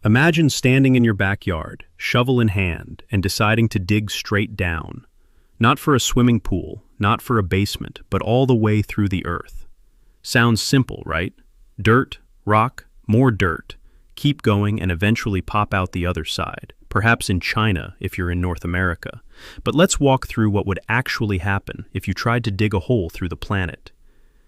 Imagine standing in your backyard, shovel in hand, and deciding to dig straight down. Not for a swimming pool, not for a basement, but all the way through the earth. Sounds simple, right? Dirt, rock, more dirt. Keep going and eventually pop out the other side, perhaps in China if you're in North America. But let's walk through what would actually happen if you tried to dig a hole through the planet.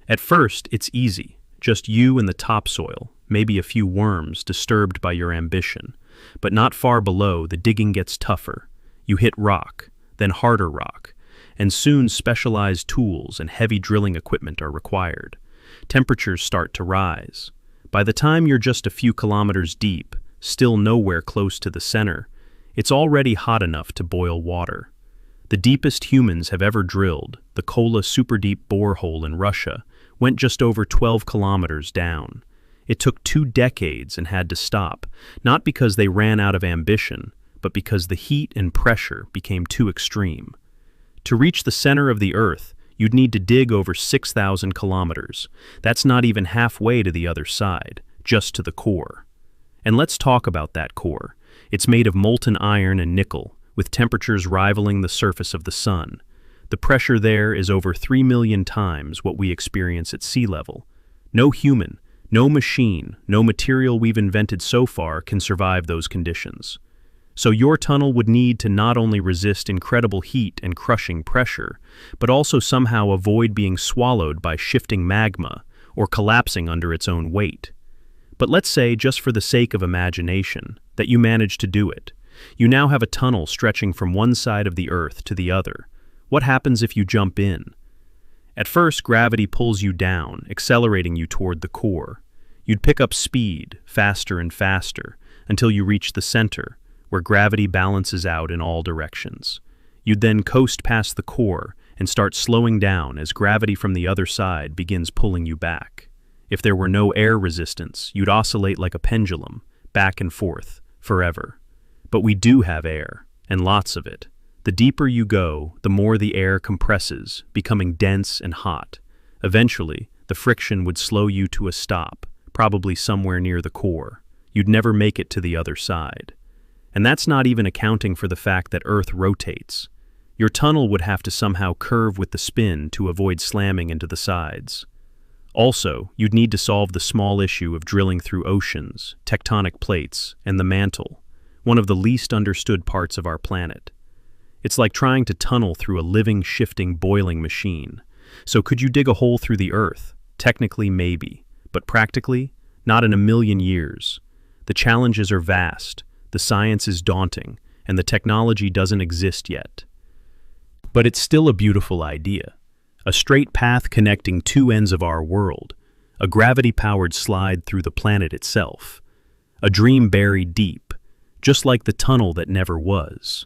At first, it's easy, just you and the topsoil, maybe a few worms disturbed by your ambition. But not far below, the digging gets tougher. You hit rock, then harder rock, and soon specialized tools and heavy drilling equipment are required. Temperatures start to rise. By the time you're just a few kilometers deep, still nowhere close to the center, it's already hot enough to boil water. The deepest humans have ever drilled, the Kola Superdeep Borehole in Russia, went just over 12 kilometers down. It took 2 decades and had to stop, not because they ran out of ambition, but because the heat and pressure became too extreme. To reach the center of the Earth, you'd need to dig over 6,000 kilometers. That's not even halfway to the other side, just to the core. And let's talk about that core. It's made of molten iron and nickel, with temperatures rivaling the surface of the sun. The pressure there is over 3 million times what we experience at sea level. No human, no machine, no material we've invented so far can survive those conditions. So your tunnel would need to not only resist incredible heat and crushing pressure, but also somehow avoid being swallowed by shifting magma or collapsing under its own weight. But let's say, just for the sake of imagination, that you managed to do it. You now have a tunnel stretching from one side of the Earth to the other. What happens if you jump in? At first, gravity pulls you down, accelerating you toward the core. You'd pick up speed, faster and faster, until you reach the center, where gravity balances out in all directions. You'd then coast past the core and start slowing down as gravity from the other side begins pulling you back. If there were no air resistance, you'd oscillate like a pendulum, back and forth, forever. But we do have air, and lots of it. The deeper you go, the more the air compresses, becoming dense and hot. Eventually, the friction would slow you to a stop, probably somewhere near the core. You'd never make it to the other side. And that's not even accounting for the fact that Earth rotates. Your tunnel would have to somehow curve with the spin to avoid slamming into the sides. Also, you'd need to solve the small issue of drilling through oceans, tectonic plates, and the mantle, one of the least understood parts of our planet. It's like trying to tunnel through a living, shifting, boiling machine. So could you dig a hole through the Earth? Technically, maybe. But practically, not in a million years. The challenges are vast. The science is daunting, and the technology doesn't exist yet. But it's still a beautiful idea. A straight path connecting 2 ends of our world, a gravity-powered slide through the planet itself. A dream buried deep, just like the tunnel that never was.